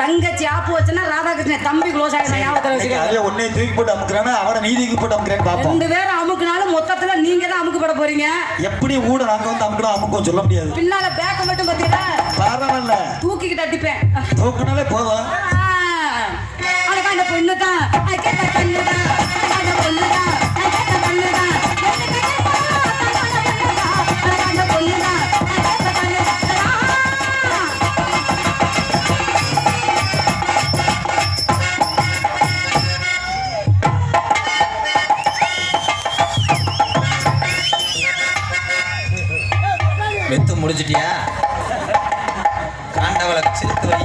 தங்கச்சி ஆப்பு வச்சனா ராதாகிருஷ்ணன் தம்பி க்ளோஸ் ஆயிடுச்சு. ஞாபகத்துல வச்சுக்க. அதே ஒண்ணே தூக்கி போட்டு அமுக்குறானே அவரை நீ தூக்கி போட்டு அமுக்குறேன்னு பாப்போம். ரெண்டு பேரும் அமுக்குனாலும் மொத்தத்துல நீங்க தான் அமுக்கு போட போறீங்க. எப்படி ஊட நாங்க வந்து அமுக்குறோம் அமுக்கும் சொல்ல முடியாது. பின்னால பேக்க மட்டும் பாத்தீங்களா? பரவாயில்ல. தூக்கிக்கிட்டு அடிப்பேன். தூக்குனாலே போதும். அழகா அந்த பொண்ணு தான். கேட்ட பொண்ணு தான். அந்த பொண்ணு தான். கேட்ட பொண்ணு தான். அந்த பொண்ணு தான். மெத்து முடிச்சிட்டியா? காண்டவளை சிரித்து வை.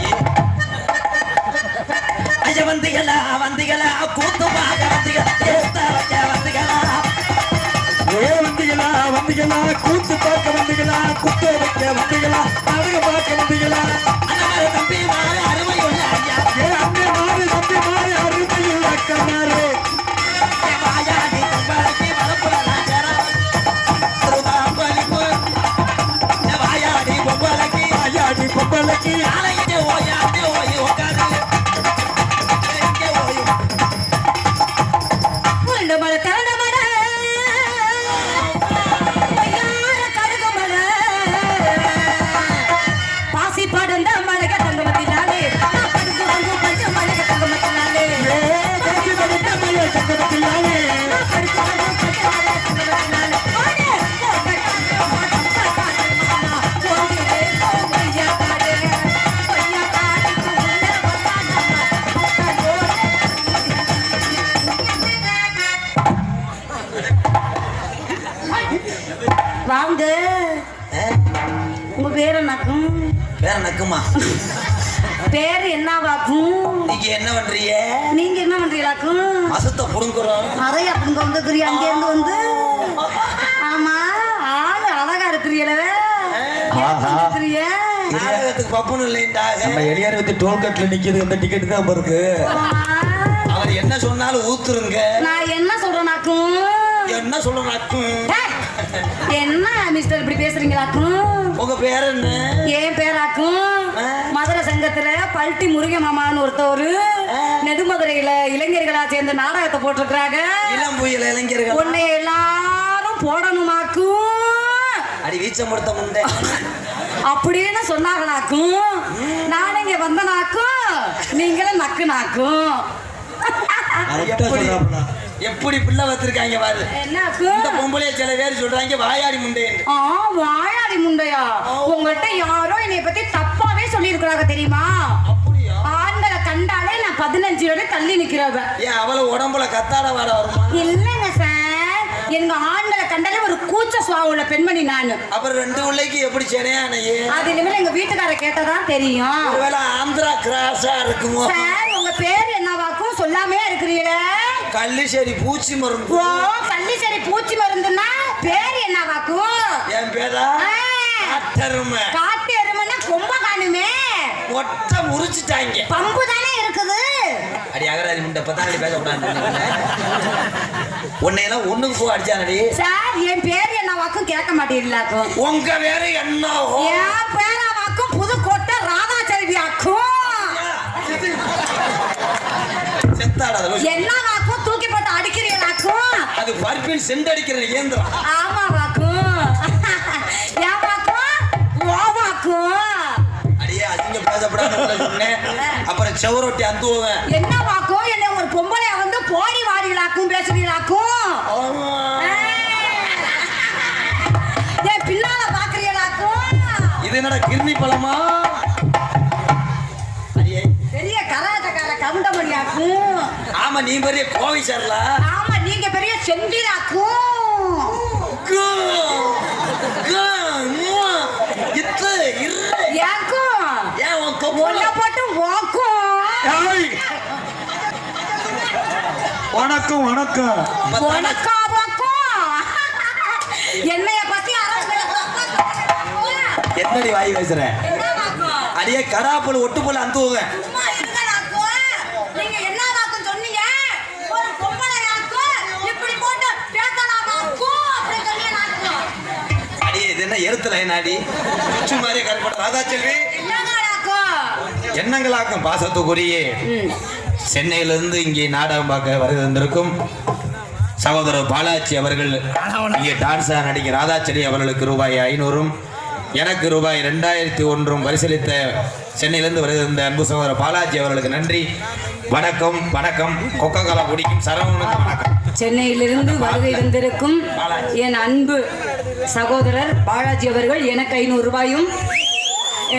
ஐய வந்திகளா வந்திகளா கூத்து பாக்க வந்திகளா வந்திகளா வந்திகளா வந்திகளா கூத்து பார்க்க வந்திகளா குத்து வைக்க வந்திகளா அழக பார்க்க வந்திகளா அந்த தம்பி மாறு அருமை உள்ள ஐயா அங்கே மாறு தம்பி மாறு அருமை உள்ள அக்கமாரு வாயாடி தம்பி வரப்புல நாச்சரா திருமாம்பலிப்பு வாயாடி பொம்பலக்கி வாயாடி பொம்பலக்கி ஆலையிலே ஓயாடி ஓய் உட்காரு எங்கே ஓய் புரண்ட மழை தரண்ட மழை பொய்யார கடுகு மழை பாசி படந்த மழைக தங்க மத்தினாலே கடுகு வந்து பஞ்ச மழைக தங்க மத்தினாலே கட்சி படுத்த மழை சக்கரத்திலானே கடுகு வந்து பஞ்ச மழைக தங்க மத்தினாலே வாங்க. உங்க பேர் என்னக்கும்? வேற நக்குமா பேரு என்னவாக்கும்? நீங்க என்ன பண்றீங்க? நீங்க என்ன பண்றீங்களாக்கும்? மசத்தை புடுங்குறோம். அதை அப்படிங்க வந்துக்கிறியா? அங்கே இருந்து வந்து ஆமா ஆளு அழகா இருக்கிறீங்களே. நாடகத்துக்கு பப்புன்னு இல்லைண்டாக. நம்ம எளியார் வந்து டோல்கேட்ல நிக்கிறது இந்த டிக்கெட் தான் வருது. அவர் என்ன சொன்னாலும் ஊத்துருங்க. நான் என்ன சொல்றேனாக்கும்? என்ன சொல்றாக்கும்? என்ன மிஸ்டர் இப்படி பேசுறீங்களாக்கும்? உங்க பேர் என்ன? ஏன் பேராக்கும்? மதுரை சங்கத்துல பல்ட்டி முருக மாமான்னு ஒருத்தவரு நெடுமதுரையில இளைஞர்களா சேர்ந்து நாடகத்தை போட்டிருக்கிறாங்க. இளம் புயல் இளைஞர்கள் உன்னை எல்லாரும் போடணுமாக்கும் அடி வீச்ச முடுத்த முண்டை அப்படின்னு சொன்னாங்கனாக்கும். நான் இங்க வந்தனாக்கும் நீங்களும் நக்குனாக்கும். எப்படி பிள்ளை வச்சிருக்காங்க பாரு. என்னாக்கும்? இந்த பொம்பளைய சில பேர் சொல்றாங்க வாயாடி முண்டை. வாயாடி முண்டையா? உங்கள்கிட்ட யாரோ என்னைய பத்தி தப்பாவே சொல்லி இருக்கிறாங்க தெரியுமா? ஆண்களை கண்டாலே நான் 15 வரை தள்ளி நிக்கிறவ. ஏன் அவள உடம்புல கத்தாட வாட வருமா? இல்லங்க சார், எங்க ஆண்களை கண்டாலே ஒரு கூச்ச சுவாவுள்ள பெண்மணி நானு. அப்புறம் 2 பிள்ளைக்கு எப்படி சென்னையானையே? அது இனிமேல் எங்க வீட்டுக்கார கேட்டதான் தெரியும். ஒருவேளை ஆந்திரா கிராஸா இருக்குமோ? சார் உங்க பேர் என்னவாக்கும் சொல்லாமே இருக்கிறீங்களே? கள்ளிசேரி பூச்சி மருந்து. ஓ கள்ளிசேரி பூச்சி மருந்துன்னா பேர் என்னவாக்கும்? என் பேரா காட்டெருமை. காட்டு எருமைன்னா கொம்ப காணுமே. ஒட்ட முறிச்சிட்டாங்க. பம்பு தானே இருக்குது. அடி அகராதி முண்டை பத்தாடி பேசக்கூடாது. உன்னையெல்லாம் ஒண்ணுக்கு போ அடிச்சானடி. சார் என் பேர் என்னவாக்கும் கேட்க மாட்டீங்களாக்கும்? உங்க பேரு என்ன? என் பேராவாக்கும் புதுக்கோட்டை ராதாச்செல்வி ஆக்கும். என்னவாக்கும் தூக்கி போட்டு அடிக்கிறீங்களாக்கும்? அது பர்பின் செண்டடிக்கிற இயந்திரம். ஆமாவாக்கும். ஏவாக்கும் ஓவாக்கும். அடியே அதிக பேசப்படாத சொன்னேன். அப்புறம் செவரொட்டி அந்துவேன். என்னவாக்கும்? என்ன ஒரு பொம்பளைய வந்து போடி வாடிகளாக்கும் பேசுறீங்களாக்கும்? ஏன் பின்னால பாக்குறீங்களாக்கும்? இது என்னடா கிர்னி பழமா? பெரிய கராட்டக்கார கவுண்டமணியாக்கும். ஆமா நீ பெரிய கோவை சார்ல. ஆமா நீங்க பெரிய செந்திலாக்கும். வணக்கம் வணக்கம் வணக்கம் என்னைய பத்தி என்னடி வாய் பேசுற? அடியே கராப்பல் ஒட்டுப்பல் அந்துவேன். எருத்துல நாடி மாதிரி கருப்பட ராதாச்செல்வி எண்ணங்களாக்கும் பாசத்துக்குரிய சென்னையிலிருந்து இங்கே நாடகம் பார்க்க வருகை வந்திருக்கும் சகோதரர் பாலாஜி அவர்கள் இங்கே டான்ஸா நடிகர் ராதாச்செடி அவர்களுக்கு ரூபாய் 500 எனக்கு ரூபாய் 2001 பரிசளித்த சென்னையிலிருந்து வருகிற அன்பு சகோதரர் பாலாஜி அவர்களுக்கு நன்றி. வணக்கம் வணக்கம். கொக்கோ கோலா குடிக்கும் சரவணனுக்கு வணக்கம். சென்னையிலிருந்து வருகை இருந்திருக்கும் என் அன்பு சகோதரர் பாலாஜி அவர்கள் எனக்கு 500 ரூபாயும்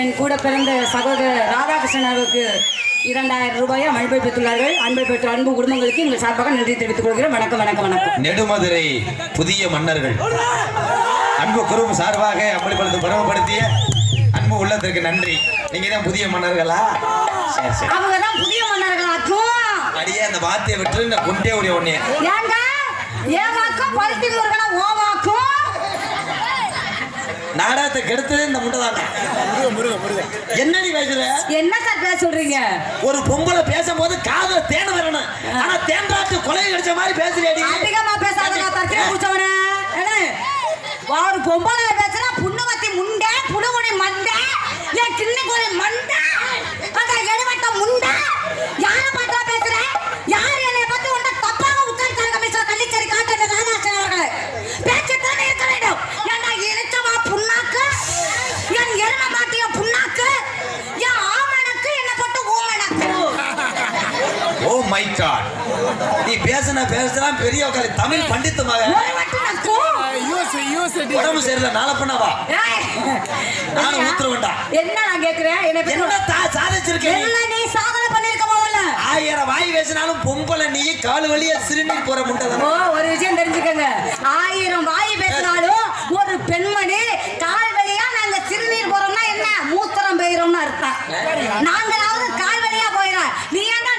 என் கூட பிறந்த சகோதரர் ராதாகிருஷ்ணன் அவருக்கு 2000 ரூபாயை அன்பை பெற்றுள்ளார்கள். அன்பை பெற்ற அன்பு குடும்பங்களுக்கு எங்கள் சார்பாக நன்றி தெரிவித்துக் கொள்கிறேன். வணக்கம் வணக்கம் வணக்கம். நெடுமதுரை புதிய மன்னர்கள் அன்பு குறும் சார்பாக அம்பலப்படுத்த பெருமைப்படுத்திய அன்பு உள்ளத்திற்கு நன்றி. நீங்க தான் புதிய மன்னர்களா? சரி சரி. அவங்க தான் புதிய மன்னர்களாக்கும். அடியே அந்த வார்த்தையை விட்டு இந்த குண்டே உடைய ஒண்ணே. ஏங்க ஏமாக்கும் பருத்தி முருகனா ஓமாக்கும். நாடகத்தை கெடுத்ததே இந்த முண்டதாங்க. என்னடி பேசுற? என்ன சார் பேச சொல்றீங்க? ஒரு பொம்பளை பேசும்போது காதுல தேன் வரணும். ஆனா தேன்றாத்து கொலை அடிச்ச மாதிரி பேசுறியடி. அதிகமா பேசாதடா தர்க்கே குச்சவனே. ஒரு பொம்பளை பேசுறா புண்ணவத்தி முண்டை புடுமுடி மண்டை ஏன் கிண்ணி கோழி மண்டை அங்க எடுவட்ட முண்டை யாரை பார்த்தா பேசுற? யார் என்னை பத்தி உண்ட தப்பாக உட்கார்ந்தாங்க மிஸ்டர் கள்ளிச்சேரி காட்டுற ராதாச்சன் அவர்களே. பேச்சுத்தானே இருக்க வேண்டும். ஏன்டா இழுச்சவா புண்ணாக்கு என் எரும மாட்டிய புண்ணாக்கு என் ஆமணக்கு என்ன போட்டு ஊமணக்கு. ஓ மை காட். நீ பேசுனா பெரிய உட்காரி தமிழ் பண்டித்துமாக உடம்பு சரியில்லை நாளை பண்ணவா நானும் ஊத்துருவேன்டா. என்ன நான் கேக்குறேன்? என்ன சாதிச்சிருக்கேன்? என்ன நீ சாதனை பண்ணிருக்க போல 1000 வாய் பேசினாலும் பொம்பளை நீ கால் வழியா சிறுநீர் போற முட்டை. ஒரு விஷயம் தெரிஞ்சுக்கங்க. 1000 வாய் பேசினாலும் ஒரு பெண்மணி கால் வழியா நாங்க சிறுநீர் போறோம்னா என்ன மூத்திரம் பெய்யறோம்னு அர்த்தம். நாங்களாவது கால் வழியா போயிடும். நீ ஏன்டா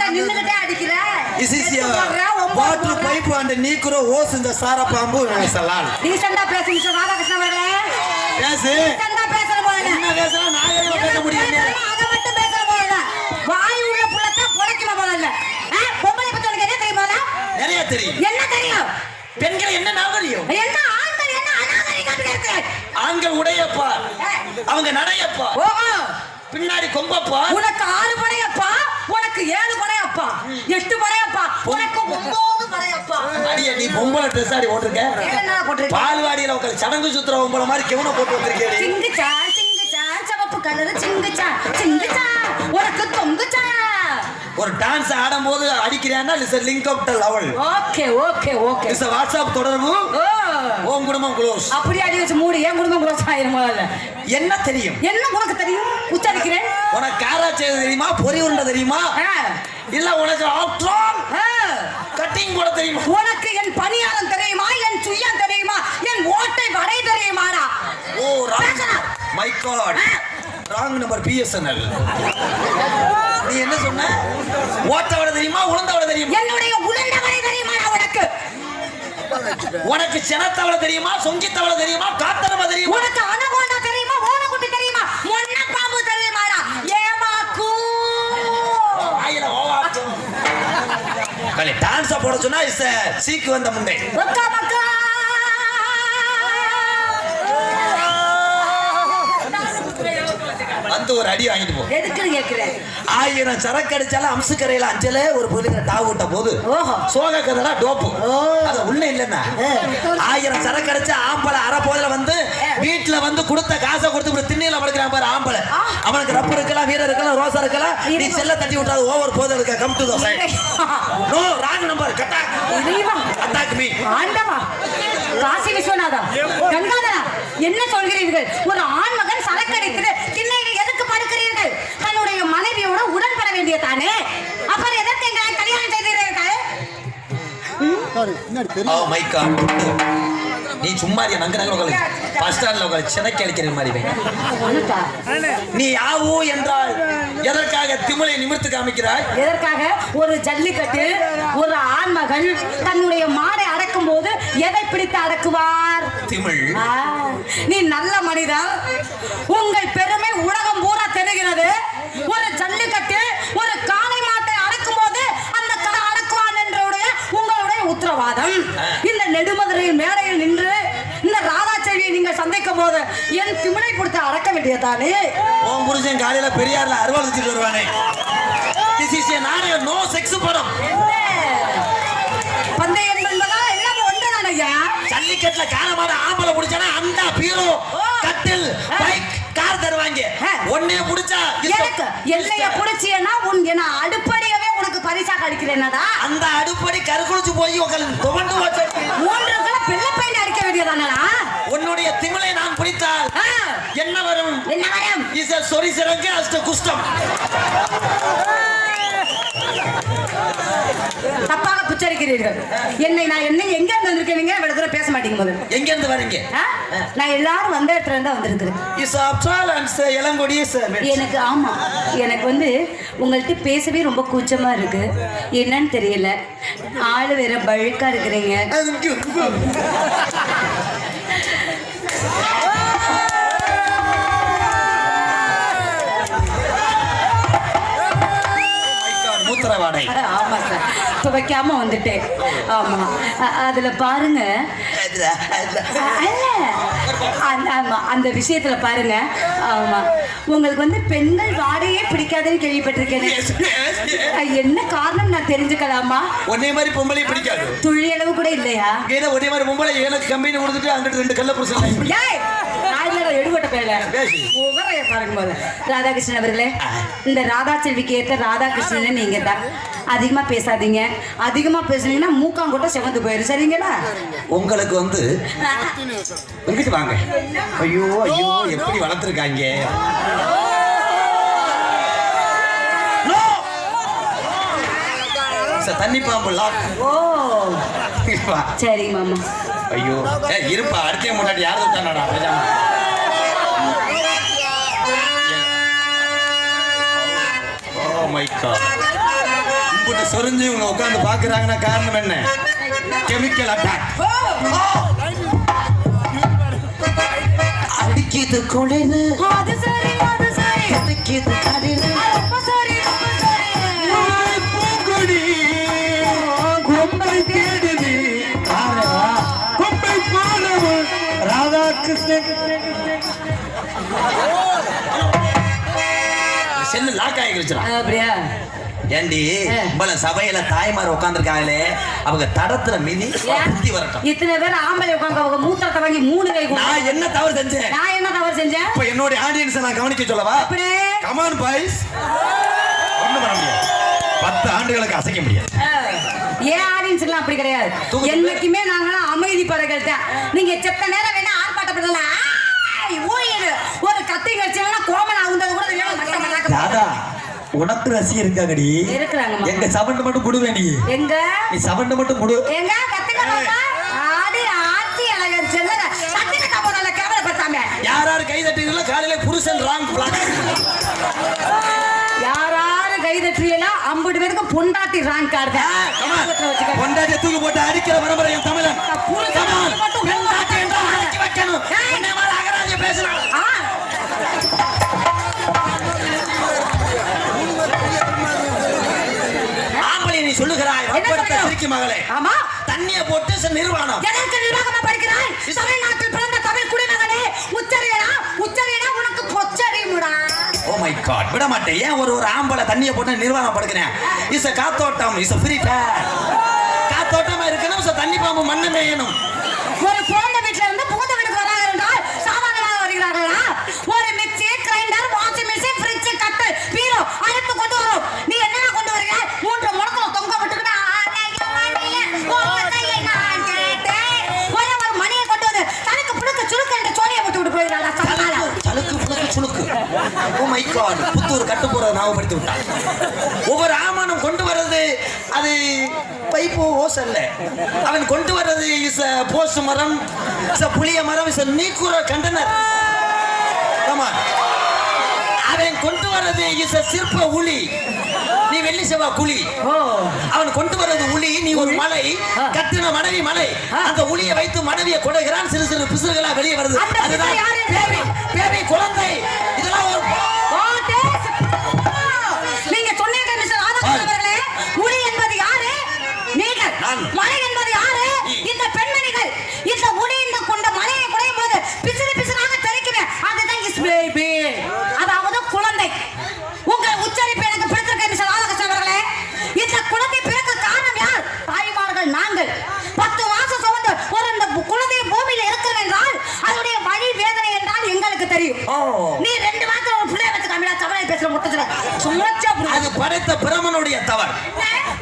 நின்னுகிட்டே அடிக்கிற? வாட்டர் பைப் அண்ட் நீக்குற ஓஸ் இந்த சார பாம்பு சலால். டீசெண்டா பேசு மிஸ்டர் ராதாகிருஷ்ணன் அவர்களே. பேசு. டீசெண்டா பேசற போல. என்ன பேசலாம்? நான் பேச முடியாது. அத மட்டும் பேசற போல. வாய் உள்ள புள்ளத்த பொளக்கில போல இல்ல. பொம்பளை பத்தி உனக்கு என்ன தெரியுமா? நிறைய தெரியும். என்ன தெரியும்? பெண்கள் என்ன நாகரிகம்? என்ன ஆண்கள் என்ன அநாகரிகம் இருக்கு? ஆண்கள் உடையப்பா அவங்க நடையப்பா. ஓஹோ. பின்னாடி கொம்பப்பா. உனக்கு 6 படையப்பா, உனக்கு 7 படையப்பா, 8 படையப்பா, உனக்கு 9 படையப்பா. அடியே நீ பொம்பளை ட்ரெஸ் ஆடி ஓட்டுருக்க. என்ன போட்டுருக்க? பால்வாடியில உட்கார்ந்து சடங்கு சுத்துற பொம்பளை மாதிரி கெவன போட்டு வந்திருக்கேடி. சிங்குச்சா சிவப்பு கலரு சிங்குச்சா உனக்கு தொங்குச்சா. ஒரு டான்ஸ் ஆடும்போது அடிக்கிறான்னா it's a link up to level. Okay it's a WhatsApp தொடர்பு. உன் குடும்பம் க்ளோஸ். அப்படி அடி வச்சு மூடி என் குடும்பம் க்ளோஸ் ஆயிரும் முதல்ல. என்ன தெரியும்? என்ன உனக்கு தெரியும்? உச்சரிக்கிறேன். உனக்கு காரா செய்வது தெரியுமா? பொரி உருண்டை தெரியுமா? இல்ல உனக்கு ஆஃப்டர் ஆல் கட்டிங் போட தெரியுமா? உனக்கு என் பணியாரம் தெரியுமா? என் சுயம் தெரியுமா? என் ஓட்டை வடை தெரியுமாடா? Oh my God. Wrong number BSNL. நீ என்ன சொன்ன? ஓட்ட வடை தெரியுமா? உளுந்த வடை தெரியுமா? என்னுடைய உளுந்த வடை தெரியுமாடா உனக்கு? உனக்கு செனத்தவளை தெரியுமா? சொங்கித்தவளை தெரியுமா? காத்தனமா தெரியுமா? உனக்கு அனகோண்டா தெரியுமா? ஓனகுட்டி தெரியுமா? மொன்ன பாம்பு தெரியுமாடா? ஏமாக்கு ஆயில ஓவாக்கு. கலே டான்ஸ் போட சொன்னா இஸ் சீக்கு வந்த முண்டை. மக்கா வந்து ஒரு அடி வாங்கிட்டு போ. எதுக்கு கேக்குறேன்? 1000 சரக்கு அடிச்சாலும் அம்சுக்கரையில அஞ்சல ஒரு பொதுங்கிற டாவு விட்ட போது சோக கதடா டோப்பு. அது உள்ள இல்லன்னா 1000 சரக்கு அடிச்ச ஆம்பளை அரை போதுல வந்து வீட்டுல வந்து கொடுத்த காசை கொடுத்து திண்ணையில படுக்கிறான் பாரு ஆம்பளை. அவனுக்கு ரப்பு இருக்கலாம், வீரர் இருக்கலாம், ரோசா இருக்கலாம். நீ செல்ல தட்டி விட்டாது ஓவர் போது இருக்க. Come to the side. No wrong number. Attack me. ஆண்டவா காசி விஸ்வநாதா கங்காதரா என்ன சொல்கிறீர்கள்? ஒரு ஆண் மகன் சரக்கடித்து திண்ணையில் எதுக்கு படுக்கிறீர்கள்? தன்னுடைய மனைவியோட உடன்பட வேண்டிய தானே. அப்புறம் எதற்கு எங்களை கல்யாணம் செய்தீர்கள்? Oh my God. நீ சும்மா நங்க பஸ் ஸ்டாண்ட்ல சினைக்கு அடிக்கிற மாதிரி. நீ யாவோ என்றால் எதற்காக திமிலை நிமிர்த்து காமிக்கிறாய்? எதற்காக? ஒரு ஜல்லிக்கட்டு ஒரு ஆண்மகன் தன்னுடைய மாடை அடக்கும் போது எதை பிடித்து அடக்குவார்? திமிழ். நீ நல்ல மனிதர். உங்கள் பெருமை உலகம் பூரா தெரிகிறது. ஒரு ஜல்லிக்கட்டு ஒரு காளை மாட்டை அடக்கும் போது அந்த கடை அடக்குவான் என்றுடைய உங்களுடைய உத்தரவாதம். இந்த நெடுமதுரை மேடையில் நின்று இந்த ராதாச்சேரியை நீங்கள் சந்திக்கும் போது என் திமிழை கொடுத்து அடக்க வேண்டும். வேண்டியதானே? உன் புருஷன் காலையில பெரியார்ல அறுவாள் வச்சுட்டு வருவானே. This is a நாடகம், no sex படம். பந்தயம் என்பதா எல்லாமே ஒன்றுதான் ஐயா. ஜல்லிக்கட்டுல காலமான ஆம்பளை புடிச்சானா அந்த பீரோ கட்டில் பைக் கார் தருவாங்க. ஒண்ணே புடிச்சா எனக்கு எல்லைய புடிச்சியனா உன் என்ன அடுப்படியவே உனக்கு பரிசா கிடைக்கிறேனடா. அந்த அடுப்படி கருக்குளிச்சு போய் உங்களுக்கு துவண்டு வச்சு 3 கிலோ பிள்ளை பையன் அடிக்க வேண்டியதானடா. உன்னுடைய திமிலை நான் பிடித்தால் என்ன வரும்? என்ன வரும்? இஸ் a சொரி சிறங்கு அஷ்ட குஷ்டம். தப்பாக புச்சரிக்கிறீர்கள். நான் எங்க இருந்து வந்திருக்கேன்? நீங்க இவ்வளவு தூரம் பேச மாட்டீங்க. முதல்ல எங்க இருந்து வரீங்க? நான் எல்லாரும் வந்த இடத்துல இருந்து வந்திருக்கிறேன். இஸ் ஆப்டால் அண்ட் இளங்கொடி எனக்கு ஆமா எனக்கு வந்து உங்கள்கிட்ட பேசவே ரொம்ப கூச்சமா இருக்கு. என்னன்னு தெரியல. ஆளு வேற பழுக்கா இருக்கிறீங்க. மூத்திரவாடை. ஆமா சார், துவைக்காம வந்துட்டேன். ஆமா அதுல பாருங்க, அந்த விஷயத்துல பாருங்க. ஆமா உங்களுக்கு வந்து பெண்கள் வாடையே பிடிக்காதுன்னு கேள்விப்பட்டிருக்கேன். என்ன காரணம் நான் தெரிஞ்சுக்கலாமா? ஒன்னே மாதிரி பொம்பளை பிடிக்காது. துளி அளவு கூட இல்லையா? ஏன்னா ஒன்னே மாதிரி பொம்பளை எனக்கு கம்பெனி கொடுத்துட்டு அங்கிட்டு 2 கல்ல புருஷன் எடுபட்ட பேல பாருங்க போல. ராதாகிருஷ்ணன் அவர்களே, இந்த ராதா செல்விக்கு ஏற்ற ராதாகிருஷ்ணன் நீங்க தான். அதிகமா பேசாதீங்க. அதிகமா பேசுனீங்கன்னா மூக்காங்கொட்ட செவந்து போயிடும். சரிங்களா? உங்களுக்கு வந்து எங்கிட்டு வாங்க. ஐயோ ஐயோ எப்படி வளர்த்துருக்காங்க. தண்ணி பாம்பு லாக். ஓ சரி மாமா. ஐயோ இருப்பா, அடுத்த முன்னாடி யாரும் தானடா. Oh my God. உங்ககிட்ட சொரிஞ்சு இவங்க உட்கார்ந்து பாக்குறாங்கன்னா காரணம் என்ன? Chemical attack. அடிக்கிது கொலைன்னு. அது சரி அது சரி. அடிக்கிது கடினு. ரொம்ப சரி ரொம்ப சரி. பூங்கொடி கொம்பை தேடுது. கொம்பை போலவும் ராதாகிருஷ்ணன். Cell lock ஆகிடுச்சுடா. அப்படியா? ஏண்டி பல சபையில தாய்மார் உட்கார்ந்துருக்காங்களே, அவங்க தடத்துல மிதி புத்தி வரட்டும். இத்தனை பேர் ஆம்பளை உட்கார்ந்து அவங்க மூத்தத்தை வாங்கி 3 கை. நான் என்ன தவறு செஞ்சேன்? நான் என்ன தவறு செஞ்சேன்? இப்ப என்னோட ஆடியன்ஸ் நான் கவனிக்க சொல்லவா? அப்படியே கம் ஆன் பாய்ஸ். ஒண்ணும் பண்ண முடியாது. 10 ஆண்டுகளுக்கு அசைக்க முடியாது. ஏன் ஆடியன்ஸ் எல்லாம் அப்படி கிடையாது. என்னைக்குமே நாங்களாம் அமைதி பறகள் தான். நீங்க செத்த நேரம் வேணா ஆர்ப்பாட்டப்படலாம். ஒரு கத்தி கட்சினா கோமன் ஆகுறது கூட தெரியாது. உனக்கு ரசிகர் இருக்காங்கடி. இருக்கிறாங்க. எங்க சவண்ட் மட்டும் குடுவே. நீ எங்க நீ சவண்ட் மட்டும் குடு. எங்க கத்துக்க பாப்பா. ஆடி ஆத்தி அழகன் செல்லல சத்தின கபோடல கேவல பட்டாங்க. யாராரு கை தட்டிங்களோ காலையில புருஷன் ராங் பிளாக். யாராரு கை தட்டிங்களோ 50 பேருக்கு பொண்டாட்டி ராங் கார்டு. பொண்டாட்டி தூக்கி போட்டு அடிக்கிற பரம்பரை என் தமிழன். புருஷன் மட்டும் பொண்டாட்டி என்று அடிச்சு வைக்கணும். என்ன மாதிரி அகராஜ பேசுறான். நீ சொல்லுகிறாய் சிரிக்கி மகளே. ஆமா தண்ணிய போட்டு நிர்வாணம். எனக்கு நிர்வாகமா படிக்கிறாய். தமிழ்நாட்டில் பிறந்த தமிழ் குடிமகனே, உச்சரியடா உச்சரியடா உனக்கு பொச்சரிமுடா. ஓ மை காட், விட மாட்டேன். ஏன் ஒரு ஆம்பளை தண்ணிய போட்டு நிர்வாணம் படுக்கிறேன்? இஸ் காத்தோட்டம், இஸ் ஃப்ரீ ஃபயர். காத்தோட்டமா இருக்கணும். தண்ணி பாம்பு மண்ணு மேயணும். ஒரு போன வீட்ல இருந்து புகுந்த வீட்டுக்கு வராங்க என்றால் சாதாரணமாக வருகிறார்களா? ஒரு mixie, grinder, washing machine, fridge, கட்டில், பீரோ அடுத்து கொண்டு வரும். நீ என்னென்ன கொண்டு வரீங்க? 3 முடக்குல தொங்க விட்டுக்கிட்டு ஒரு மணியை கொண்டு வந்து தனக்கு புழுக்கு சுழுக்கு என்று சோழியை விட்டு விட்டு போயிடறாங்க. சலுக்கு புழுக்கு சுழுக்கு. ஓ மை காட், புத்தூர் கட்டு போற ஞாபகப்படுத்தி விட்டான். ஒவ்வொரு ஆமானும் கொண்டு வர்றது அது பைப்போ ஓஸ் அல்ல. அவன் கொண்டு வர்றது இஸ் போஸ் மரம், இஸ் புளிய மரம், இஸ் நீக்குற கண்டனர். ஆமா, அவன் கொண்டு வர்றது இஸ் சிற்ப உளி. நீ வெள்ளி செவ்வா குழி. அவன் கொண்டு வர்றது உளி. நீ ஒரு மலை கட்டின மனைவி மலை. அந்த உளியை வைத்து மனைவியை கொடைகிறான். சிறு சிறு பிசுறுகளா வெளியே வருது. அதுதான் பேபி பேபி குழந்தை. இதெல்லாம் ஒரு நீங்க சொன்னீங்க மிஸ்டர் ராதாகிருஷ்ணன் அவர்களே. உளி என்பது யாரு? நீங்கள். மலை என்பது யாரு? இந்த பெண்மணிகள். இந்த உளி இந்த கொண்ட மலையை குடையும் போது பிசுறு பிசுறாக தெரிக்குமே. அதுதான் இஸ் பேபி. உச்சரிப்பு எனக்கு பிடித்திருக்க மிஸ்டர் ராதாகிருஷ்ணன் அவர்களே. இந்த குழந்தை பிறக்க காரணம் யார்? தாய்மார்கள் நாங்கள். 10 மாசம் சுமந்து ஒரு இந்த குழந்தை பூமியில இருக்கிறது என்றால் அதனுடைய வழி வேதனை என்றால் எங்களுக்கு தெரியும். நீ 2 மாசம் ஒரு பிள்ளை வச்சு தமிழா சவலை பேசுற முட்டத்துல சும்மாச்சா அது படைத்த பிரமனுடைய தவறு.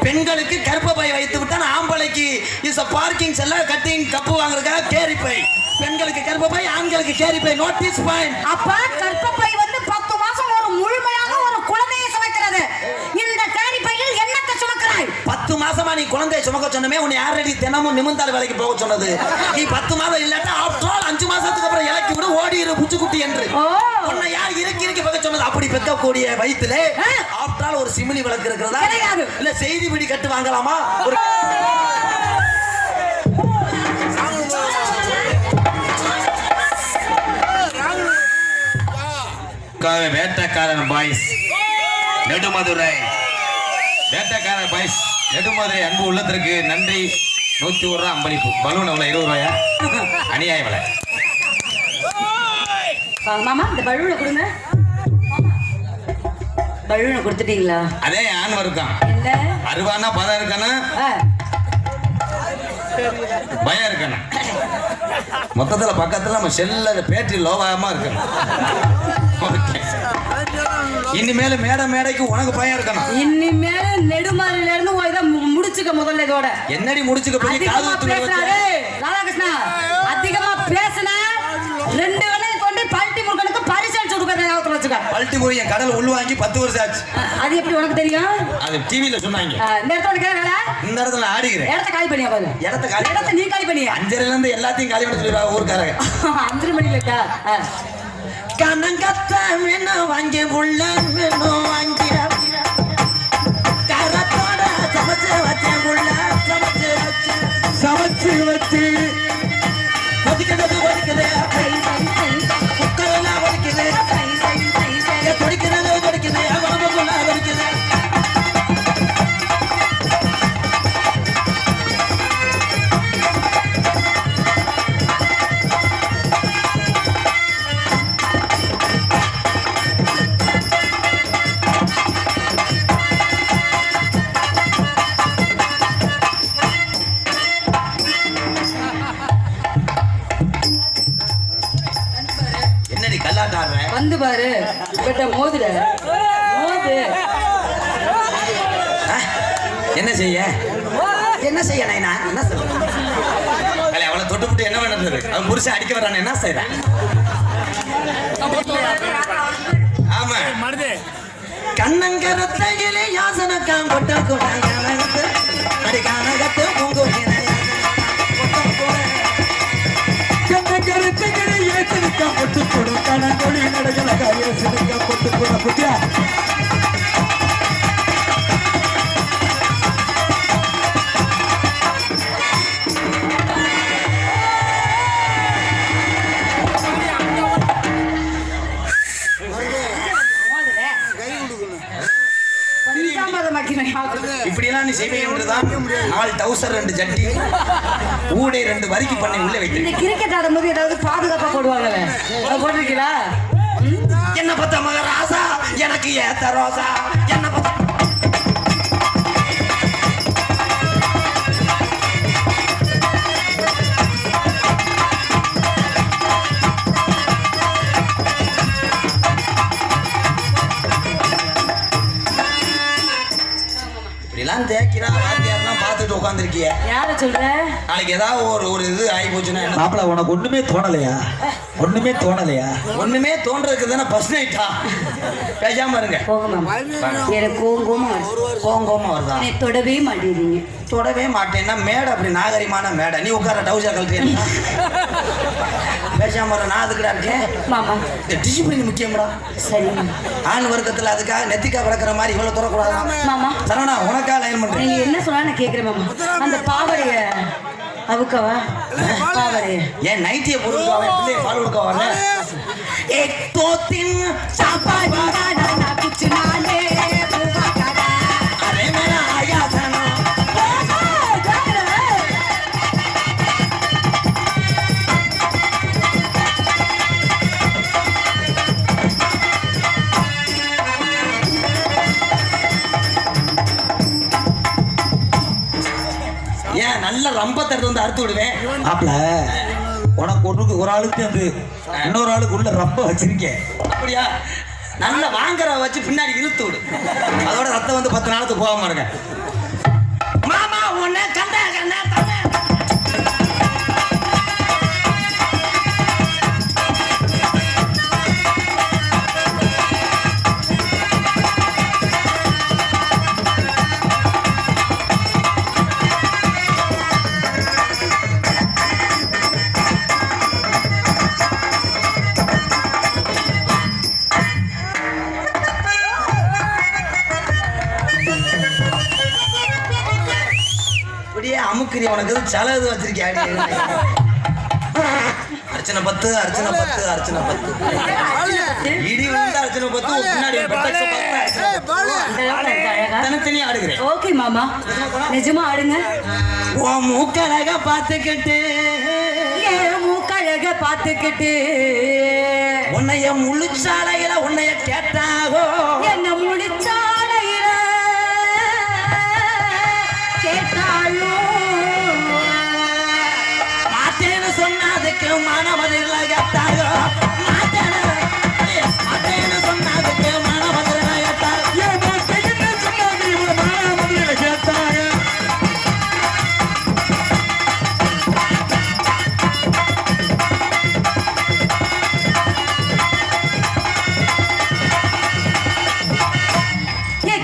பெண்களுக்கு கர்ப்பப்பை வைத்து விட்டான், ஆம்பளைக்கு இஸ் பார்க்கிங் செல்ல கட்டிங் கப்பு வாங்குறதுக்காக கேரி பை. பெண்களுக்கு கர்ப்பப்பை, ஆண்களுக்கு கேரி பை. Notice point. அப்ப கர்ப்பப்பை வந்து 10 மாசம் ஒரு முழுமையாக ஒரு குழந்தையை சுமக்கிறது. இந்த கேரி பையில் என்னத்தை சுமக்கிறாய்? 10 மாசமா நீ குழந்தையை சுமக்க சொன்னமே, உன்னை யாரடி தினமும் நிமிந்தால் வேலைக்கு போக சொன்னது? நீ 10 மாதம் இல்லாட்டா ஆஃப்டர் ஆல் 5 மாசத்துக்கு அப்புறம் இலக்கி விட ஓடிரு புச்சுக்குட்டி என்று. உன்னை யார் இறுக்கி பக்க சொன்னது? அப்படி பெக்கக்கூடிய வயித்துல ஆஃப்டர் ஆல் ஒரு சிமிலி விளக்கு இருக்கிறதா? இல்ல செய்தி பிடி கட்டு வாங்கலாமா? ஒரு வேட்டக்காரன் பாய்ஸ் நெடுமதுரை, வேட்டக்காரன் பாய்ஸ் நெடுமதுரை அன்பு உள்ளத்திற்கு நன்றி. 101 ரூபா அம்பளிப்பு. பலூன் எவ்வளவு? 20 ரூபாயா? அநியாய விலை. மாமா இந்த பலூனை கொடுங்க. பலூனை கொடுத்துட்டீங்களா? அதே ஆண் இருக்கான். இல்ல அருவானா பதம் இருக்கணும், பயம் இருக்கணும். மொத்தத்துல பக்கத்துல நம்ம செல்ல பேட்டரி லோவாகமா இருக்கணும். இனிமேல மேடைக்கு உனக்கு பயம் இருக்கணும். இனிமேல நெடுமாறில இருந்து இதை முடிச்சுக்க. முதல்ல இதோட என்னடி முடிச்சுக்க? போய் காது பேசுறாரு ராதாகிருஷ்ணா. அதிகமா பேசுனா 2 வேளையும் கொண்டு பல்ட்டி முருகனுக்கு பரிசல் சுடுக்கிறத ஞாபகத்துல வச்சுக்க. பல்ட்டி முருகன் கடல் உள்வாங்கி 10 வருஷம் ஆச்சு. அது எப்படி உனக்கு தெரியும்? அது டிவில சொன்னாங்க. இந்த இடத்துல உனக்கு வேலை? இந்த இடத்துல ஆடிக்கிறேன். இடத்த காலி பண்ணியா? பாரு இடத்த நீ காலி பண்ணியா? 5:30ல இருந்து எல்லாத்தையும் காலி பண்ணி சொல்லிடுவாங்க ஊர்க்காரங்க. 5 மணிலக்கா கனங்கத்த வேணும் வாங்கி உள்ள வேணும் வாங்கி கரத்தோட சமைச்சு வச்சேன் உள்ள சமைச்சு வச்சு ஒதுக்குது குக்கரெல்லாம் ஒதுக்குது தொடிக்கிறது குழம்புக்குள்ள ஒதுக்குது. வந்து பாரு மோதுட மோது. என்ன செய்ய நைனா? என்ன சொல்ல அவளை தொட்டுப்புட்டு என்ன பண்ணுறது? அவன் புருஷன் அடிக்க வரான், என்ன செய்யறான்? ஆமா கண்ணங்கரத்தையிலே யாசனக்காம் கொட்ட கூட அடிக்கானகத்து பூங்குகின கருத்துக்களை ஏற்றிருக்க பொட்டு கொடுக்கான மொழி நடகலக ஏற்றிருக்க பொட்டு கொட புத்தியா இப்படியெல்லாம் நீ செய்வீங்கன்றதான் 4 டவுசர் 2 ஜட்டி ஊடே 2 வரிக்கு பண்ணி உள்ள வைத்து. இந்த கிரிக்கெட் ஆடும்போது ஏதாவது பாதுகாப்பா போடுவாங்கல்ல, போட்டிருக்கீங்களா? என்ன பத்த மகராசா எனக்கு ஏத்த ரோசா என்ன பத்த தேக்கிறான் வாத்தியார்லாம் பார்த்துட்டு உட்காந்துருக்கிய. யார சொல்ற? நாளைக்கு ஏதாவது ஒரு இது ஆகி போச்சுன்னா என்ன? மாப்பிள உனக்கு ஒண்ணுமே தோணலையா? ஒண்ணுமே தோன்றதுக்கு தானே ஃபர்ஸ்ட் நைட்டா? பேசாம இருங்க. எனக்கு கோங்கோமா வருதா? தொடவே மாட்டேறீங்க. தொடவே மாட்டேன்னா மேடை அப்படி நாகரிகமான மேடை. நீ உட்கார டவுசர் கழட்டியா? பேசாம நான் அதுக்குடா இருக்கேன். மாமா இந்த டிசிப்ளின் முக்கியம்டா. சரி ஆண் வர்க்கத்துல அதுக்காக நெத்திக்கா பறக்கிற மாதிரி இவ்வளவு தரக்கூடாது. மாமா சரவணா உனக்கா லைன் பண்றேன். நீங்க என்ன சொன்னா நான் கேக்குறேன் மாமா. அந்த பாவடைய அவுக்கவா? பாவடைய ஏன் நைட்டிய போட்டுக்கோ, அவன் பிள்ளைய பால் கொடுக்க வரல. ஏக் தோ தின் சாப்பாடு ना कुछ ना ले बुआ करा अरे मेरा आया था ना நல்ல ரம்பத்தை எடுத்து வந்து அறுத்து விடுவேன். மாப்பிள உனக்கு ஒரு ஆளுக்கு அந்த இன்னொரு ஆளுக்கு உள்ள ரொம்ப வச்சிருக்கேன். அப்படியா? நல்ல வாங்குற வச்சு பின்னாடி இழுத்து விடு. அதோட ரத்தம் வந்து 10 நாளுக்கு போகாம இருக்க. மாமா உன்னை கண்டா கண்டா தம்பி. அமுக்கிரி உனக்கு சல இது வச்சிருக்கியா? அர்ச்சனை 10 அர்ச்சனை 10 அர்ச்சனை 10 இடி வந்து அர்ச்சனை 10 பின்னாடி தனித்தனியா ஆடுகிறேன். ஓகே மாமா, நிஜமா ஆடுங்க. உன் மூக்கழக பார்த்துக்கிட்டு மூக்கழக பார்த்துக்கிட்டு உன்னைய முழுச்சாலையில உன்னைய கேட்டாகோ என்ன முழுச்சாலையில கேட்டாலும் மாட்டேன்னு சொன்னதுக்கு மனமதில் கேட்டாகோ மாட்டேன்னு சொன்னதுக்கு மனமதில் கேட்டாங்க.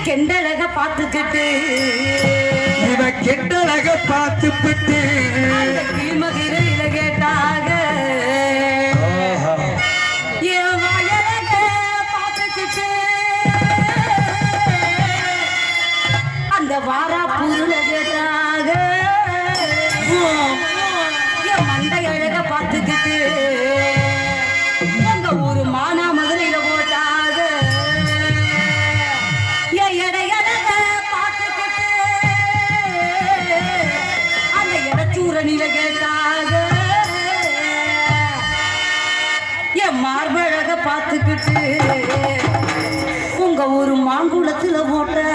கெண்டழக பார்த்துக்கிட்டு இவன் கெண்டழக பார்த்துப்பிட்டு கிளிமகிரையில கேட்டாக என் வயலக பார்த்துக்கிட்டு அந்த வாரா பொருளை கேட்டாக என் மண்டை அழக பார்த்துக்கிட்டு உங்க ஊரு மானா மதுரையில போட்டாக என் எடையழக பார்த்துக்கிட்டு அந்த இடச்சூரணியில கேட்டாக என் மார்பழக பார்த்துக்கிட்டு உங்க ஊரு மாங்குளத்துல போட்டாக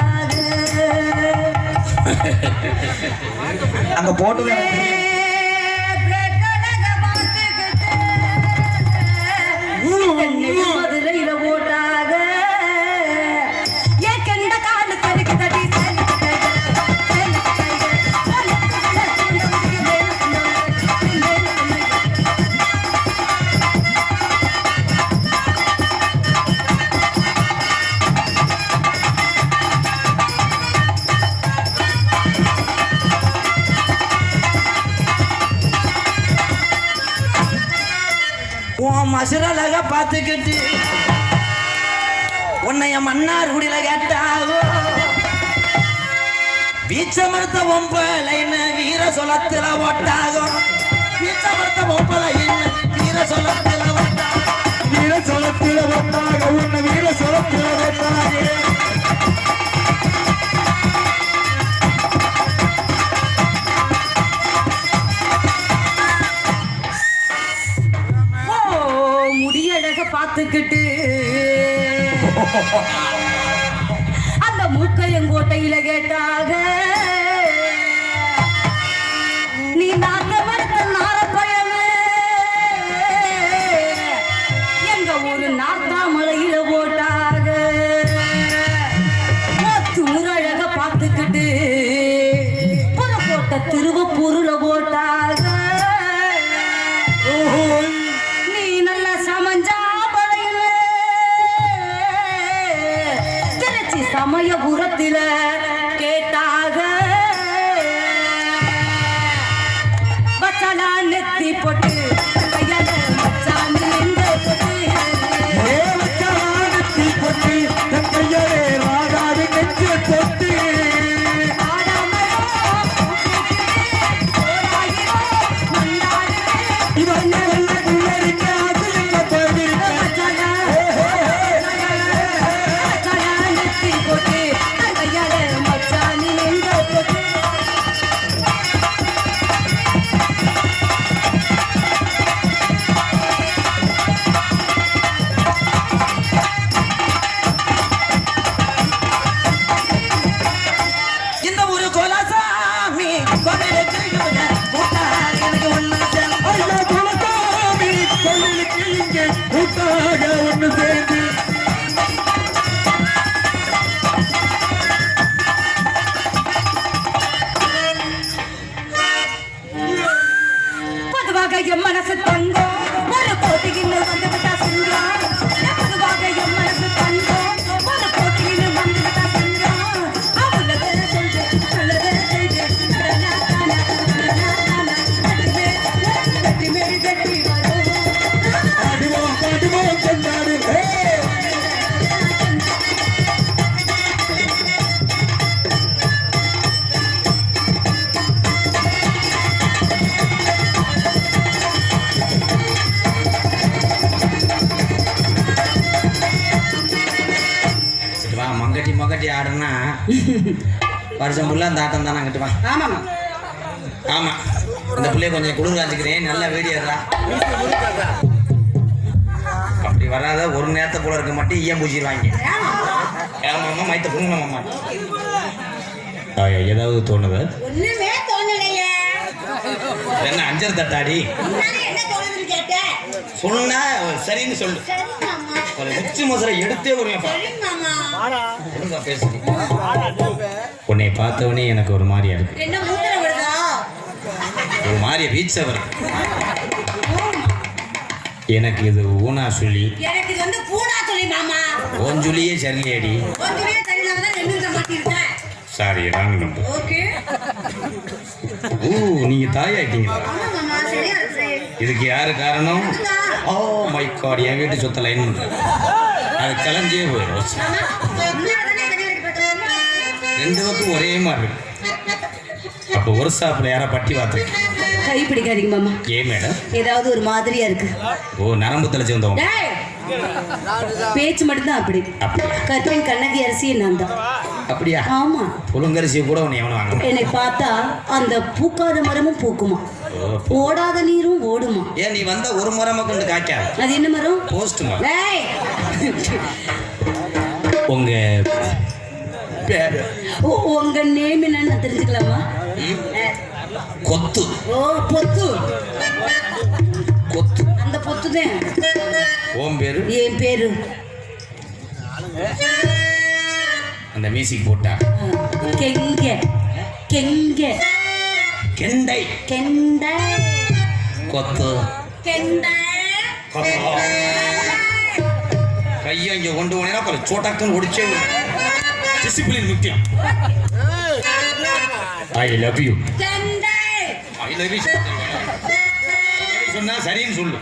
அங்க போட்டு மதுரையில போட்டாக ஏன் கெண்ட காலு கருக்கு தட்டி உன் மசுரழக பார்த்துக்கிட்டு உன்னைய மன்னார் குடியில கேட்டாகோ வீச்சமர்த்த பொம்பளைன்னு வீர சொலத்துல ஓட்டாகோ வீச்சமர்த்த பொம்பளைன்னு வீர சொலத்துல ஓட்டாகோ வீர சொலத்தில வந்தாக உன்னை வீர சொலத்தில வந்தாக முடியழக பார்த்துக்கிட்டு அந்த மூக்கையங்கோட்டையில கேட்டாக நீ நாக்க மறுத்த நாரப்பழமே எங்க ஊரு நாத்தாமலையில போட்டாக துமுறழக பார்த்துக்கிட்டு புறப்போட்ட திருவப்பூருல போட்டாக நீ நல்ல சமஞ்சா பழையில திருச்சி சமயபுரத்தில கேட்டாக பச்சலா நெத்தி போட்டு கையால மச்சான் நின்ற போட்டு ஏவச்சானத்தி பொட்டி தன் கையாலே ராகாது நெஞ்சு பொட்டி இவன் நல்ல குள்ளரிக்க அது எங்க போயிருக்க நெத்தி போட்டு கையால மச்சான் நின்ற முகட்டி ஆடுனா வருஷம் ஃபுல்லாக அந்த ஆட்டம் தானே அங்கிட்டு வா. ஆமாமா. ஆமா இந்த பிள்ளைய கொஞ்சம் குளிர் காய்ச்சிக்கிறேன், நல்லா வேடியறா. அப்படி வராத ஒரு நேரத்தை போல இருக்க மட்டும் ஈயம் பூச்சிடுவாங்க. ஏமாமா மைத்த புண்ணுமாம்மா. ஏதாவது தோணுது? ஒண்ணுமே தோணலையே. என்ன அஞ்சல் தட்டாடி முன்னாடி என்ன தோணுதுன்னு கேட்டேன். சொன்னா சரின்னு சொல்லு. சரி மாமா. ஒரு உச்சி மோசரை எடுத்தே ஒரு சரி மாமா. ஒழுங்கா பேசுறீ. உன்னை பார்த்தவனே எனக்கு ஒரு மாதிரியா இருக்கு. என்ன மூத்திர விடுதா? ஒரு மாதிரியா வீச்ச வரும். எனக்கு இது ஊனா சொல்லி. எனக்கு இது வந்து பூனா சொல்லி மாமா. ஓன் சொல்லியே சரியில்லையடி. ஒண்ணுமே தெரியல தான் நின்னுங்க மாட்டிருக்கேன். Sorry wrong number. ஓகே. நீங்க தாயாயிட்டீங்களா? ஆமா மாமா சரியா இருக்கு. இதுக்கு யாரு காரணம்? ஓ மை காட், என் வீட்டு சொத்த லைன் அது கலஞ்சே போயிடும். ரெண்டு பக்கம் ஒரே மாதிரி இருக்கு. அப்போ ஒரு சாப்பிட யாரா பட்டி பார்த்துருக்கு. கை பிடிக்காதீங்க மாமா. ஏன் மேடம்? ஏதாவது ஒரு மாதிரியா இருக்கு. ஓ நரம்பு தலைச்சு வந்தவங்க. பேச்சு மட்டும்தான் அப்படி. கற்பின் கண்ணகி அரிசி நான் தான். அப்படியா? ஆமா. புழுங்கரிசியை கூட உன்னை எவனும் வாங்க. என்னை பார்த்தா அந்த பூக்காத மரமும் பூக்குமா, ஓடாத நீரும் ஓடுமா. ஏன் நீ வந்த ஒரு மரமா கொண்டு காய்க்காது? அது என்ன மரம்? போஸ்ட் மரம். டேய் உங்க பேரு? உங்க நேம் என்னன்னு தெரிஞ்சுக்கலாமா? கொத்து. ஓ பொத்து. கொத்து. அந்த பொத்து தான். ஓம் பேரு? என் பேரு. அந்த மியூசிக் போட்டா கெங்க கெங்க கெண்டை. கெண்டை. கொத்து. கெண்டை. கையை இங்க கொண்டு போனேன்னா அப்புறம் சோட்டாக்குன்னு ஒடிச்சே டிசிப்ளின் முக்கியம். I love you. கெண்டை. ஐ லவ் யூ சொன்னா சரின்னு சொல்லு.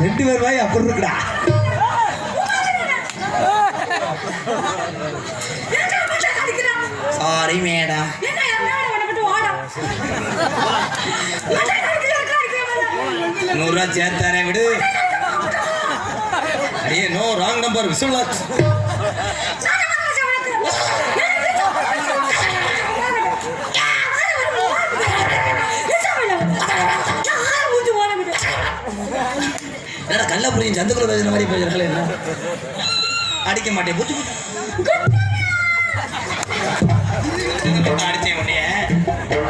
ரெண்டு பேர் வாய் அப்படி இருக்குடா. Sorry madam. நூறுரூவா சேர்த்தாரே விடு. அடியே நோ ராங் நம்பர் விசுவலாச். என்னடா கல்ல புரியும் சந்துக்குள்ள பேசுற மாதிரி பேசுறாங்களே. என்ன அடிக்க மாட்டேன் புத்து அடிச்சேன் உன்னைய.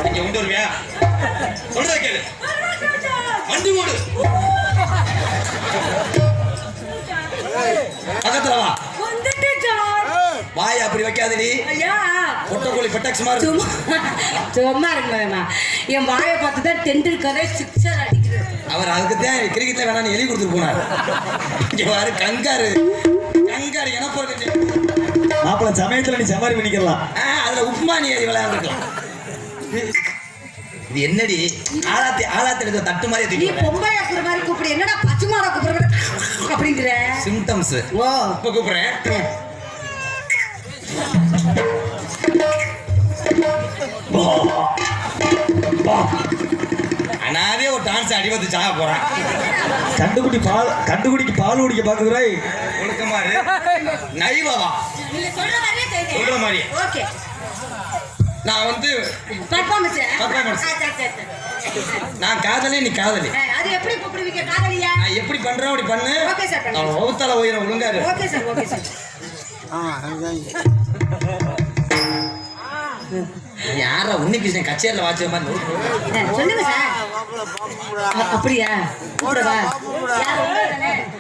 இங்க உண்டு வருவியா? சொல்றத கேளு. வண்டி ஓடு. பக்கத்துல வா. வாய் அப்படி வைக்காதடி. பொட்டக்கோழி பெட்டாக்ஸ் மாதிரி. சும்மா இருக்குமா? என் வாயை பார்த்து தான் டெண்டுல்கரை சிக்ஸர் அடிக்கிறது. அவர் அதுக்கு தான் கிரிக்கெட்ல வேணான்னு எழுதி கொடுத்துட்டு போனார். இங்க பாரு கங்காரு கங்காரு எனக்கு மாப்பிள்ள சமயத்துல நீ சமாரி பண்ணிக்கலாம். அதுல உப்புமா நீ விளையாண்டுக்கலாம். இது என்னடி ஆளாத்தி ஆளாத்தி எடுத்த தட்டு மாதிரி நீ தூக்கி பொம்பளை அக்குற மாதிரி கூப்பிடு. என்னடா பச்சுமாடா கூப்பிடுற அப்படிங்கிற சிம்டம்ஸ். ஓ இப்ப கூப்பிடுறேன். அனாதே ஒரு டான்ஸ் அடிபத்து சாக போறான். கண்டுகுடிக்கு பால் குடிக்க பாக்குறாய். ஒழுக்கமாரு நைவவா சொல்ற மாதிரி. ஓகே நான் வந்து பர்ஃபார்மன்ஸ். நான் காதலி நீ காதலி. அது எப்படி கூப்பிடுவீங்க? காதலியா? நான் எப்படி பண்றேன் அப்படி பண்ணு. Okay sir. அவன் ஒவ்வொருத்தல உயிரை ஒழுங்காரு. Okay sir. Okay sir. யாரா உன்னிகிருஷ்ணன் கச்சேரியில் வாட்ச மாதிரி சொல்லுங்க சார். அப்படியா? கூப்பிடவா?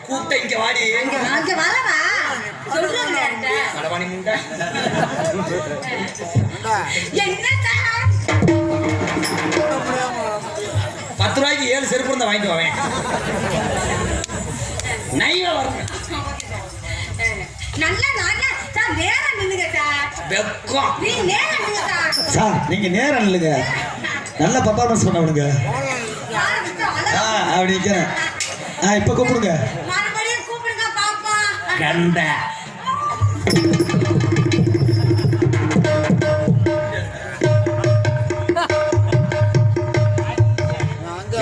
கூப்பிட்ட இங்க வாடி. அங்க வரவா? சொல்றாங்க மலவாணி முண்டா. என்ன சார்? 10 ரூபாய்க்கு 7 செருப்பு இருந்தா வாங்கிட்டு வாவேன். நைவா வரும். நல்ல நாளா சார் நேரா நில்லுங்க சார். வெக்கம். நீ நேரா நில்லுங்க சார். சார் நீங்க நேரம் இல்லைங்க, நல்ல பர்ஃபார்மன்ஸ் பண்ண விடுங்க. அப்படி நிக்கிறேன். இப்ப கூப்பிடுங்க. மறுபடியும் கூப்பிடுங்க பாப்பா. கண்ட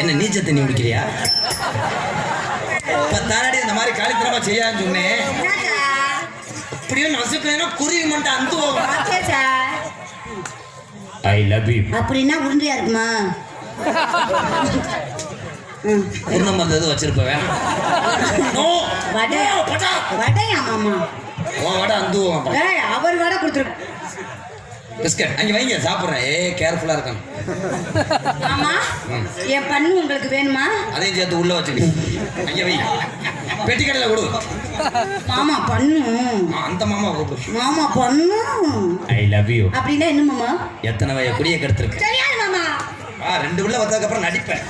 என்ன நீச்சல் தண்ணி குடிக்கிறியா? இப்ப தானடி இந்த மாதிரி காலித்தனமா செய்யான்னு சொன்னேன். இப்படியே நசுக்கா குருவி மட்டும் அந்த ஐ லவ் யூ. அப்படின்னா உருண்டையா இருக்குமா? பூர்ணம் வந்தது வச்சிருப்ப வேணாம். வடையா மாமா? வடை அந்துவோம். அவர் வடை கொடுத்துரு. பிஸ்கட் அங்க வைங்க சாப்பிடுறேன். கேர்ஃபுல்லா இருக்கணும். மாமா என் பண்ணு உங்களுக்கு வேணுமா? அதையும் சேர்த்து உள்ள வச்சுக்க. அங்க வை. பெட்டி கடையில கொடு. மாமா பண்ணு. அந்த மாமா கூப்பிடு. மாமா பண்ணு. ஐ லவ் யூ. அப்படின்னா என்ன மாமா? எத்தனை வய குடிய கெடுத்திருக்கு. தெரியாது மாமா. 2 உள்ள வந்ததுக்கு அப்புறம் நடிப்பேன்.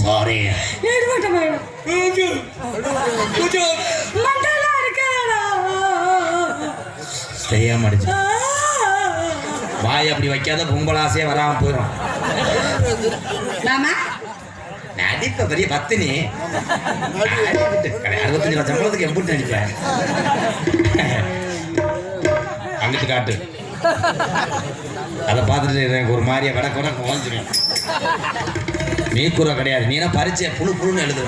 சாரி. தெரியாம அடிச்சு வாய் அப்படி வைக்காத பொங்கல் ஆசையே வராம போயிடும். நடிப்ப பெரிய பத்தினி 65 லட்சம் சம்பளத்துக்கு எப்படி நடிப்பேன்? அங்கிட்டு காட்டு. அதை பார்த்துட்டு எனக்கு ஒரு மாதிரியா கடக்க வாழ்ந்துடும். நீ கூற கிடையாது. நீனா பரிச்சை புழு புழுன்னு எழுது.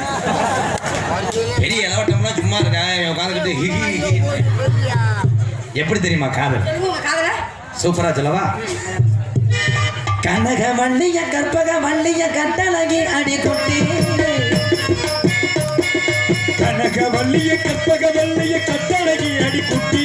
பெரிய இளவட்டம்லாம் சும்மா இருக்கா உட்காந்துக்கிட்டு எப்படி தெரியுமா காதல்? சூப்பரா சொல்லவா? கனக மல்லிய கற்பக மல்லிய கட்டழகி அடி குட்டி. கனக வல்லிய கற்பக வல்லிய கட்டழகி அடி குட்டி.